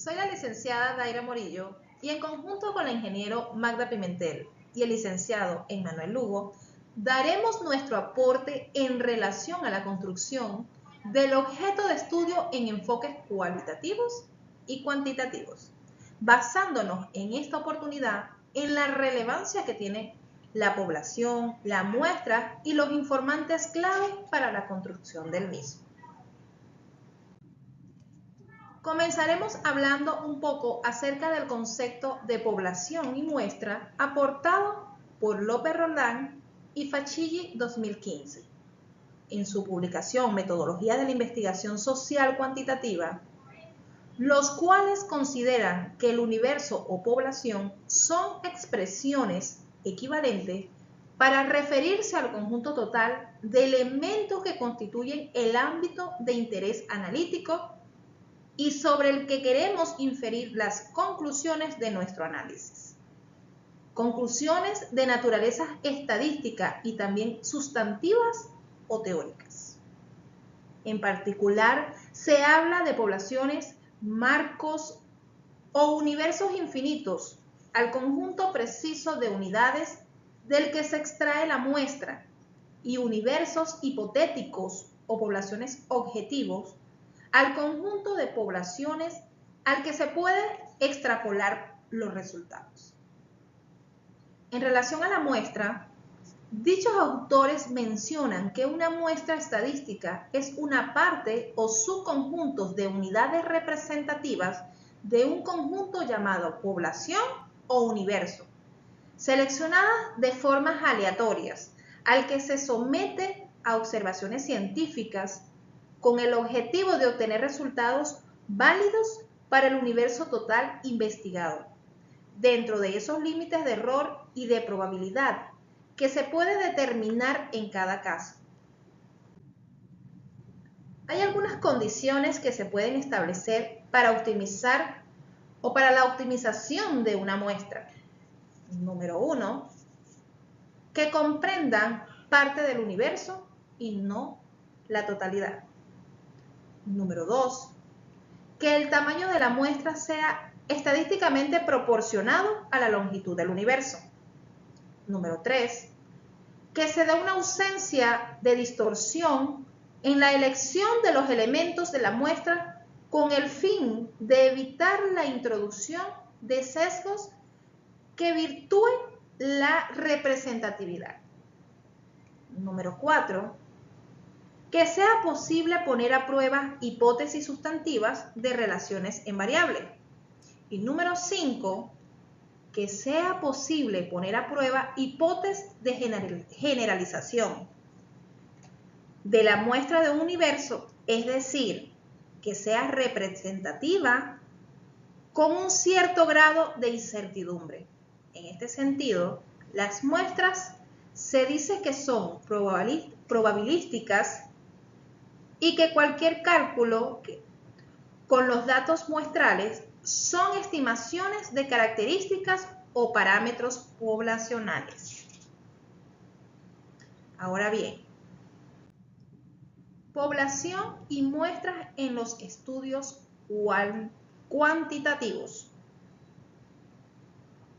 Soy la licenciada Daira Morillo y en conjunto con la ingeniero Magda Pimentel y el licenciado Emmanuel Lugo, daremos nuestro aporte en relación a la construcción del objeto de estudio en enfoques cualitativos y cuantitativos, basándonos en esta oportunidad en la relevancia que tiene la población, la muestra y los informantes clave para la construcción del mismo. Comenzaremos hablando un poco acerca del concepto de población y muestra aportado por López Roldán y Facchilli 2015. En su publicación Metodología de la Investigación Social Cuantitativa, los cuales consideran que el universo o población son expresiones equivalentes para referirse al conjunto total de elementos que constituyen el ámbito de interés analítico y sobre el que queremos inferir las conclusiones de nuestro análisis. Conclusiones de naturaleza estadística y también sustantivas o teóricas. En particular, se habla de poblaciones, marcos o universos infinitos al conjunto preciso de unidades del que se extrae la muestra y universos hipotéticos o poblaciones objetivos al conjunto de poblaciones al que se puede extrapolar los resultados. En relación a la muestra, dichos autores mencionan que una muestra estadística es una parte o subconjuntos de unidades representativas de un conjunto llamado población o universo, seleccionadas de formas aleatorias, al que se somete a observaciones científicas con el objetivo de obtener resultados válidos para el universo total investigado, dentro de esos límites de error y de probabilidad que se puede determinar en cada caso. Hay algunas condiciones que se pueden establecer para optimizar o para la optimización de una muestra. Número 1, que comprendan parte del universo y no la totalidad. Número 2, que el tamaño de la muestra sea estadísticamente proporcionado a la longitud del universo. Número 3, que se dé una ausencia de distorsión en la elección de los elementos de la muestra con el fin de evitar la introducción de sesgos que virtúen la representatividad. Número 4, que sea posible poner a prueba hipótesis sustantivas de relaciones en variables. Y número 5, que sea posible poner a prueba hipótesis de generalización de la muestra de un universo, es decir, que sea representativa con un cierto grado de incertidumbre. En este sentido, las muestras se dice que son probabilísticas y que cualquier cálculo con los datos muestrales son estimaciones de características o parámetros poblacionales. Ahora bien, población y muestras en los estudios cuantitativos.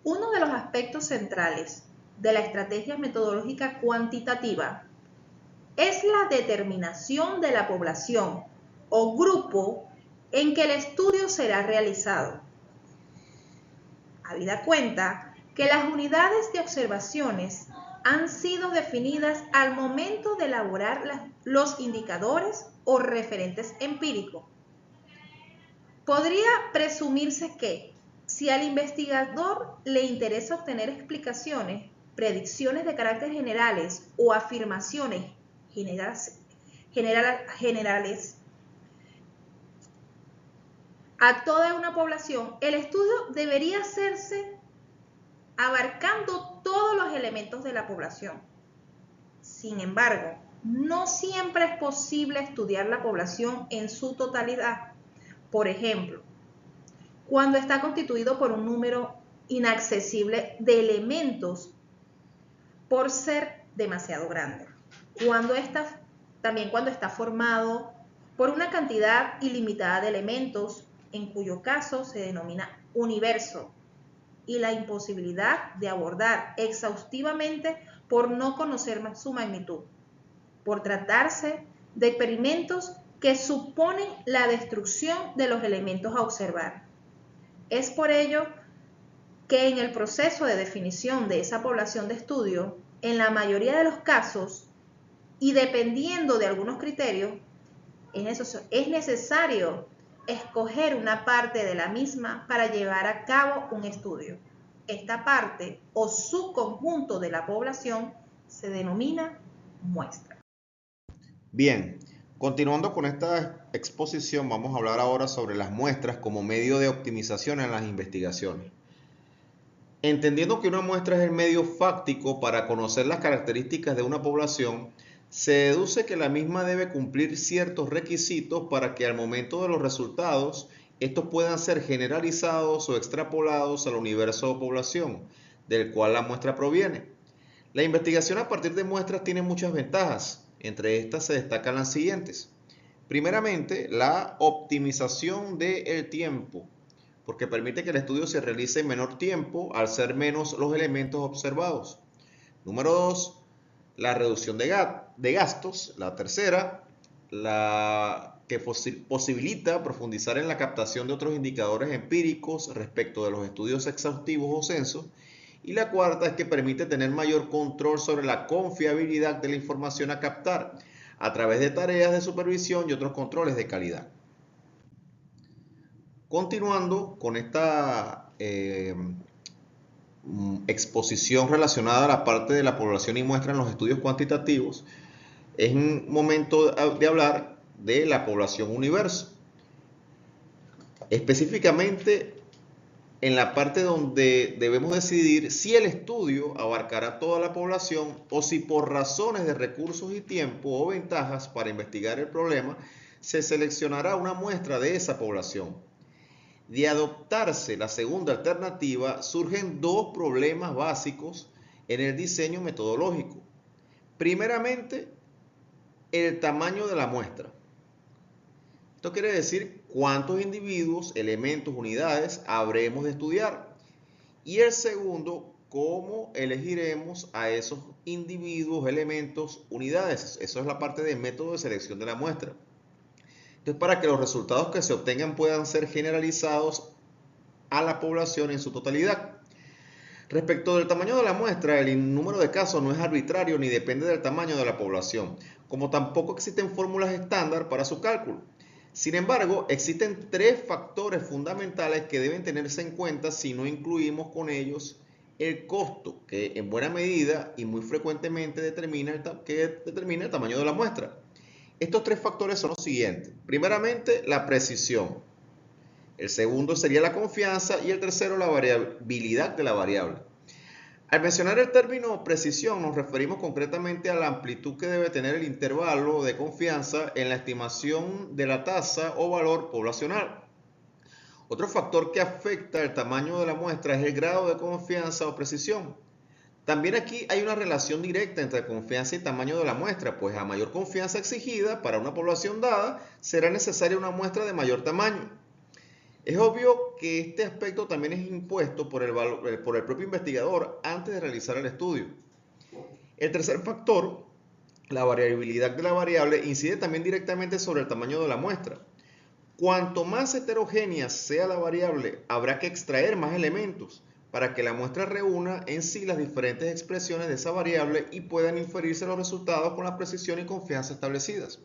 Uno de los aspectos centrales de la estrategia metodológica cuantitativa es la determinación de la población o grupo en que el estudio será realizado. Habida cuenta que las unidades de observaciones han sido definidas al momento de elaborar los indicadores o referentes empíricos. Podría presumirse que, si al investigador le interesa obtener explicaciones, predicciones de carácter generales o afirmaciones generales a toda una población, el estudio debería hacerse abarcando todos los elementos de la población. Sin embargo, no siempre es posible estudiar la población en su totalidad. Por ejemplo, cuando está constituido por un número inaccesible de elementos por ser demasiado grande. También cuando está formado por una cantidad ilimitada de elementos en cuyo caso se denomina universo, y la imposibilidad de abordar exhaustivamente por no conocer su magnitud, por tratarse de experimentos que suponen la destrucción de los elementos a observar. Es por ello que en el proceso de definición de esa población de estudio, en la mayoría de los casos, y dependiendo de algunos criterios, es necesario escoger una parte de la misma para llevar a cabo un estudio. Esta parte o subconjunto de la población se denomina muestra. Bien, continuando con esta exposición, vamos a hablar ahora sobre las muestras como medio de optimización en las investigaciones. Entendiendo que una muestra es el medio fáctico para conocer las características de una población, se deduce que la misma debe cumplir ciertos requisitos para que al momento de los resultados, estos puedan ser generalizados o extrapolados al universo de población, del cual la muestra proviene. La investigación a partir de muestras tiene muchas ventajas. Entre estas se destacan las siguientes. Primeramente, la optimización del tiempo, porque permite que el estudio se realice en menor tiempo al ser menos los elementos observados. Número 2, la reducción de gastos. La tercera, la que posibilita profundizar en la captación de otros indicadores empíricos respecto de los estudios exhaustivos o censos. Y la cuarta es que permite tener mayor control sobre la confiabilidad de la información a captar a través de tareas de supervisión y otros controles de calidad. Continuando con esta exposición relacionada a la parte de la población y muestra en los estudios cuantitativos, es un momento de hablar de la población universo. Específicamente en la parte donde debemos decidir si el estudio abarcará toda la población o si por razones de recursos y tiempo o ventajas para investigar el problema se seleccionará una muestra de esa población. De adoptarse la segunda alternativa, surgen dos problemas básicos en el diseño metodológico. Primeramente, el tamaño de la muestra. Esto quiere decir cuántos individuos, elementos, unidades habremos de estudiar. Y el segundo, cómo elegiremos a esos individuos, elementos, unidades. Eso es la parte del método de selección de la muestra. Entonces, para que los resultados que se obtengan puedan ser generalizados a la población en su totalidad. Respecto del tamaño de la muestra, el número de casos no es arbitrario ni depende del tamaño de la población, como tampoco existen fórmulas estándar para su cálculo. Sin embargo, existen tres factores fundamentales que deben tenerse en cuenta si no incluimos con ellos el costo, que en buena medida y muy frecuentemente determina el tamaño de la muestra. Estos tres factores son los siguientes. Primeramente, la precisión. El segundo sería la confianza y el tercero, la variabilidad de la variable. Al mencionar el término precisión, nos referimos concretamente a la amplitud que debe tener el intervalo de confianza en la estimación de la tasa o valor poblacional. Otro factor que afecta el tamaño de la muestra es el grado de confianza o precisión. También aquí hay una relación directa entre confianza y tamaño de la muestra, pues a mayor confianza exigida para una población dada, será necesaria una muestra de mayor tamaño. Es obvio que este aspecto también es impuesto por el propio investigador antes de realizar el estudio. El tercer factor, la variabilidad de la variable, incide también directamente sobre el tamaño de la muestra. Cuanto más heterogénea sea la variable, habrá que extraer más elementos para que la muestra reúna en sí las diferentes expresiones de esa variable y puedan inferirse los resultados con la precisión y confianza establecidas.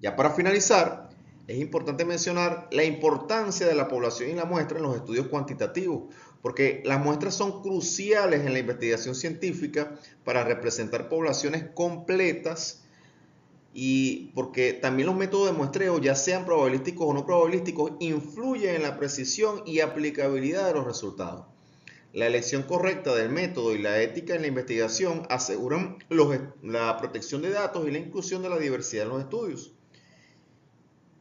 Ya para finalizar, es importante mencionar la importancia de la población y la muestra en los estudios cuantitativos, porque las muestras son cruciales en la investigación científica para representar poblaciones completas y porque también los métodos de muestreo, ya sean probabilísticos o no probabilísticos, influyen en la precisión y aplicabilidad de los resultados. La elección correcta del método y la ética en la investigación aseguran la protección de datos y la inclusión de la diversidad en los estudios.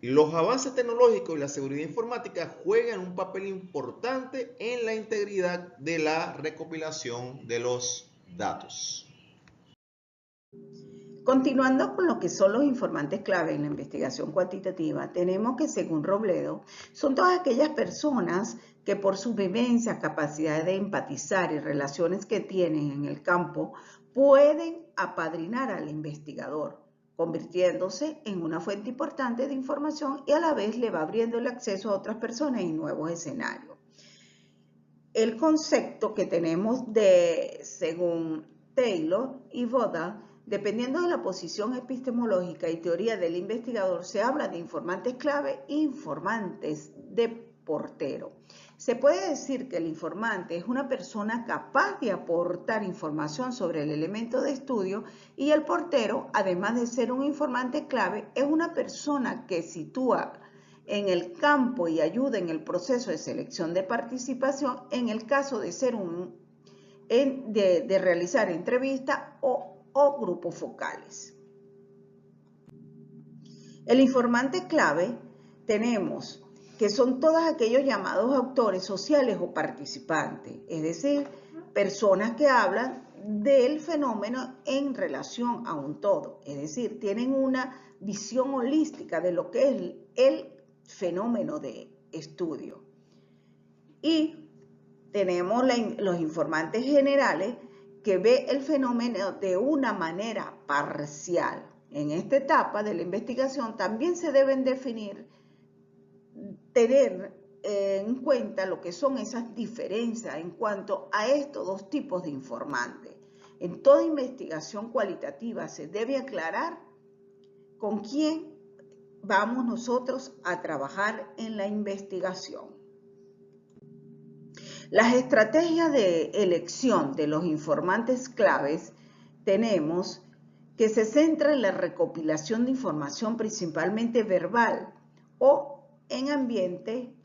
Los avances tecnológicos y la seguridad informática juegan un papel importante en la integridad de la recopilación de los datos. Continuando con lo que son los informantes clave en la investigación cuantitativa, tenemos que, según Robledo, son todas aquellas personas que por su vivencia, capacidad de empatizar y relaciones que tienen en el campo, pueden apadrinar al investigador, convirtiéndose en una fuente importante de información y a la vez le va abriendo el acceso a otras personas y nuevos escenarios. El concepto que tenemos según Taylor y Boda, dependiendo de la posición epistemológica y teoría del investigador, se habla de informantes clave e informantes de portero. Se puede decir que el informante es una persona capaz de aportar información sobre el elemento de estudio y el portero, además de ser un informante clave, es una persona que sitúa en el campo y ayuda en el proceso de selección de participación en el caso de ser de realizar entrevistas o grupos focales. El informante clave tenemos que son todos aquellos llamados autores sociales o participantes, es decir, personas que hablan del fenómeno en relación a un todo, es decir, tienen una visión holística de lo que es el fenómeno de estudio. Y tenemos los informantes generales que ve el fenómeno de una manera parcial. En esta etapa de la investigación también se deben tener en cuenta lo que son esas diferencias en cuanto a estos dos tipos de informantes. En toda investigación cualitativa se debe aclarar con quién vamos nosotros a trabajar en la investigación. Las estrategias de elección de los informantes claves tenemos que se centra en la recopilación de información principalmente verbal o en ambiente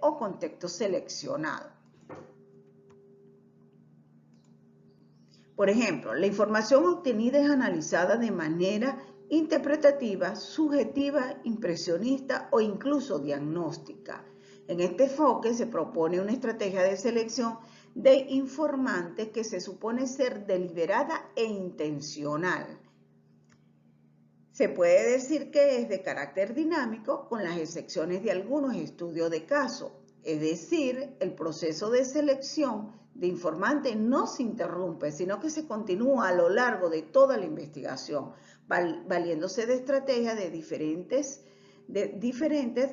o contexto seleccionado. Por ejemplo, la información obtenida es analizada de manera interpretativa, subjetiva, impresionista o incluso diagnóstica. En este enfoque se propone una estrategia de selección de informantes que se supone ser deliberada e intencional. Se puede decir que es de carácter dinámico con las excepciones de algunos estudios de caso, es decir, el proceso de selección de informantes no se interrumpe, sino que se continúa a lo largo de toda la investigación, valiéndose de estrategias diferentes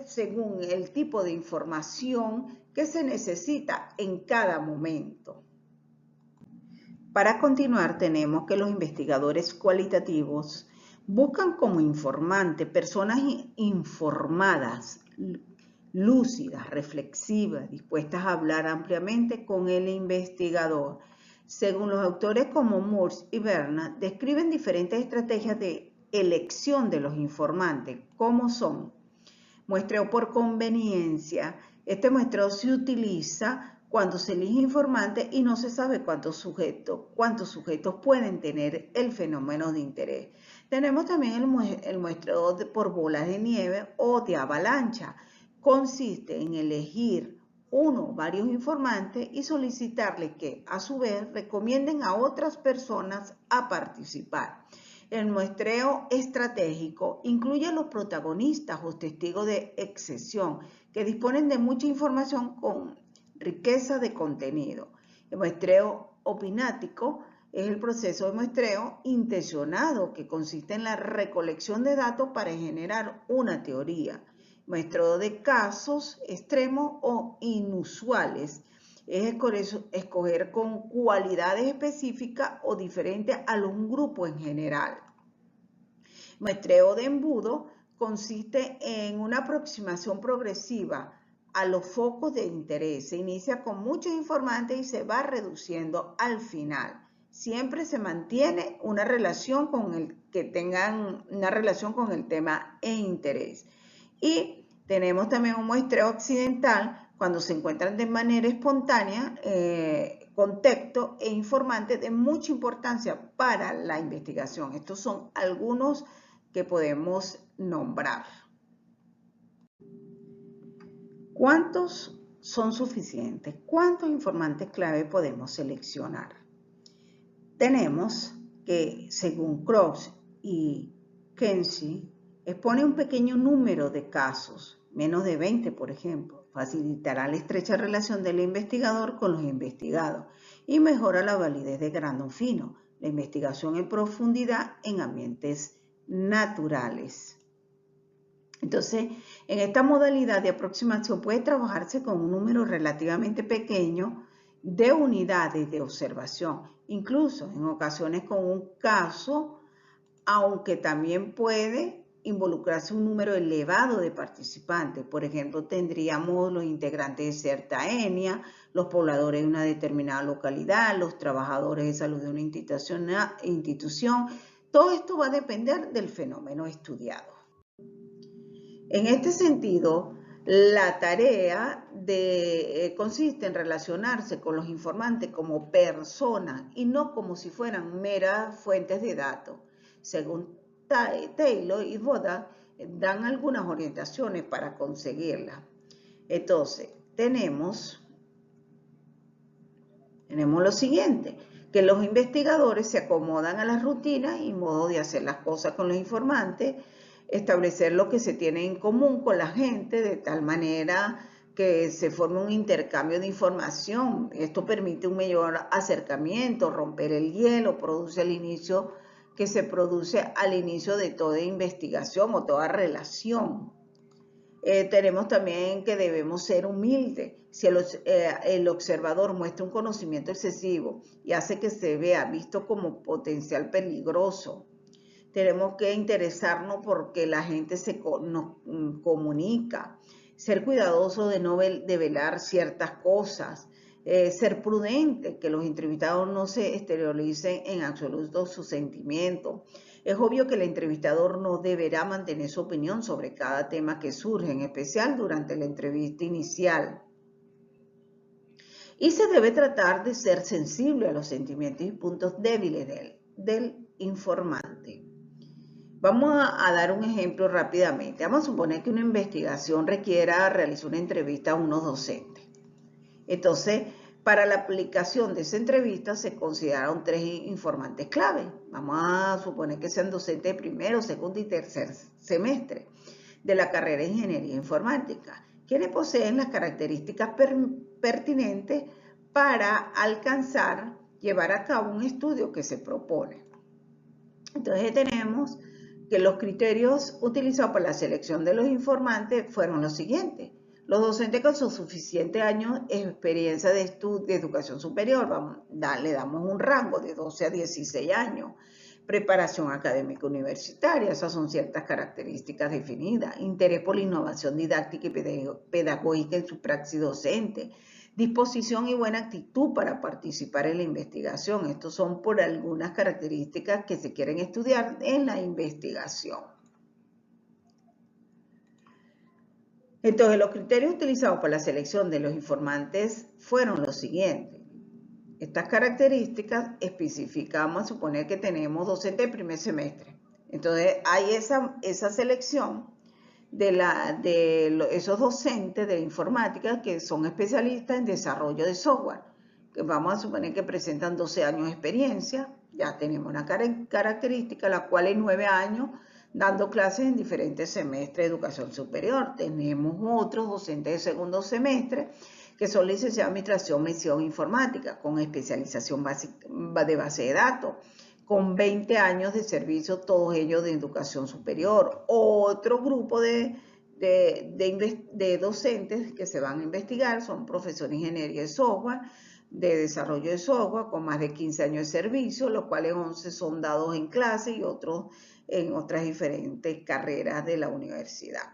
según el tipo de información que se necesita en cada momento. Para continuar, tenemos que los investigadores cualitativos buscan como informante personas informadas, lúcidas, reflexivas, dispuestas a hablar ampliamente con el investigador. Según los autores como Morse y Bernard, describen diferentes estrategias de elección de los informantes, como son muestreo por conveniencia. Este muestreo se utiliza cuando se elige informante y no se sabe cuántos sujetos pueden tener el fenómeno de interés. Tenemos también el muestreo por bolas de nieve o de avalancha. Consiste en elegir uno o varios informantes y solicitarles que, a su vez, recomienden a otras personas a participar. El muestreo estratégico incluye a los protagonistas o testigos de excepción que disponen de mucha información con riqueza de contenido. El muestreo opinático es el proceso de muestreo intencionado que consiste en la recolección de datos para generar una teoría. Muestreo de casos extremos o inusuales es escoger con cualidades específicas o diferentes a un grupo en general. Muestreo de embudo consiste en una aproximación progresiva a los focos de interés. Se inicia con muchos informantes y se va reduciendo al final. Siempre se mantiene una relación con tengan una relación con el tema e interés. Y tenemos también un muestreo accidental cuando se encuentran de manera espontánea contexto e informantes de mucha importancia para la investigación. Estos son algunos que podemos nombrar. ¿Cuántos son suficientes? ¿Cuántos informantes clave podemos seleccionar? Tenemos que, según Cross y Kenzie, expone un pequeño número de casos, menos de 20 por ejemplo, facilitará la estrecha relación del investigador con los investigados y mejora la validez de grano fino, la investigación en profundidad en ambientes naturales. Entonces, en esta modalidad de aproximación puede trabajarse con un número relativamente pequeño de unidades de observación, incluso en ocasiones con un caso, aunque también puede involucrarse un número elevado de participantes. Por ejemplo, tendríamos los integrantes de cierta etnia, los pobladores de una determinada localidad, los trabajadores de salud de una institución. Todo esto va a depender del fenómeno estudiado. En este sentido, la tarea consiste en relacionarse con los informantes como personas y no como si fueran meras fuentes de datos. Según Taylor y Boda, dan algunas orientaciones para conseguirla. Entonces, tenemos lo siguiente, que los investigadores se acomodan a las rutinas y modos de hacer las cosas con los informantes, establecer lo que se tiene en común con la gente de tal manera que se forme un intercambio de información. Esto permite un mayor acercamiento, romper el hielo, que se produce al inicio de toda investigación o toda relación. Tenemos también que debemos ser humildes. Si el observador muestra un conocimiento excesivo y hace que se vea visto como potencial peligroso, tenemos que interesarnos porque la gente nos comunica, ser cuidadosos de no develar ciertas cosas, ser prudentes, que los entrevistados no se exterioricen en absoluto sus sentimientos. Es obvio que el entrevistador no deberá mantener su opinión sobre cada tema que surge, en especial durante la entrevista inicial. Y se debe tratar de ser sensible a los sentimientos y puntos débiles del informante. Vamos a dar un ejemplo rápidamente. Vamos a suponer que una investigación requiera realizar una entrevista a unos docentes. Entonces, para la aplicación de esa entrevista se consideraron 3 informantes clave. Vamos a suponer que sean docentes de primero, segundo y tercer semestre de la carrera de Ingeniería Informática, quienes poseen las características pertinentes para llevar a cabo un estudio que se propone. Entonces tenemos que los criterios utilizados para la selección de los informantes fueron los siguientes. Los docentes con sus suficientes años de experiencia de educación superior, le damos un rango de 12 a 16 años. Preparación académica universitaria, esas son ciertas características definidas. Interés por la innovación didáctica y pedagógica en su praxis docente. Disposición y buena actitud para participar en la investigación. Estos son por algunas características que se quieren estudiar en la investigación. Entonces, los criterios utilizados para la selección de los informantes fueron los siguientes. Estas características especificamos, a suponer que tenemos docentes de primer semestre. Entonces, hay esa selección de esos docentes de informática que son especialistas en desarrollo de software. Que vamos a suponer que presentan 12 años de experiencia. Ya tenemos una característica, la cual es 9 años dando clases en diferentes semestres de educación superior. Tenemos otros docentes de segundo semestre que son licenciados en Administración, Mención Informática, con especialización de base de datos, con 20 años de servicio, todos ellos de educación superior. Otro grupo de docentes que se van a investigar son profesores de ingeniería de software, de desarrollo de software, con más de 15 años de servicio, los cuales 11 son dados en clase y otros en otras diferentes carreras de la universidad.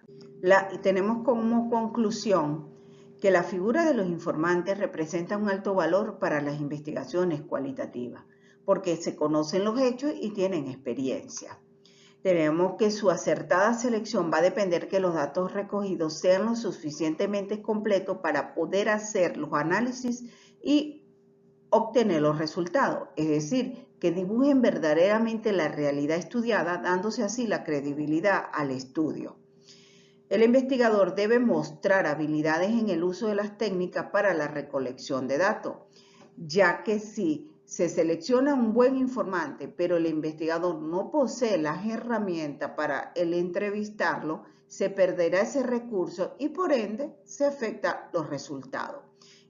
Y tenemos como conclusión que la figura de los informantes representa un alto valor para las investigaciones cualitativas, porque se conocen los hechos y tienen experiencia. Tenemos que su acertada selección va a depender que los datos recogidos sean lo suficientemente completos para poder hacer los análisis y obtener los resultados, es decir, que dibujen verdaderamente la realidad estudiada, dándose así la credibilidad al estudio. El investigador debe mostrar habilidades en el uso de las técnicas para la recolección de datos, ya que si se selecciona un buen informante, pero el investigador no posee las herramientas para el entrevistarlo, se perderá ese recurso y por ende se afectan los resultados.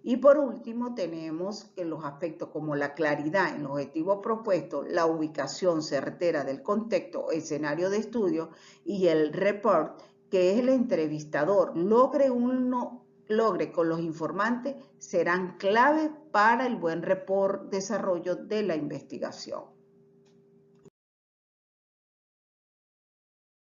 Y por último tenemos que los aspectos como la claridad en los objetivos propuestos, la ubicación certera del contexto o escenario de estudio y el report, que es el entrevistador logre con los informantes, serán clave para el buen report desarrollo de la investigación.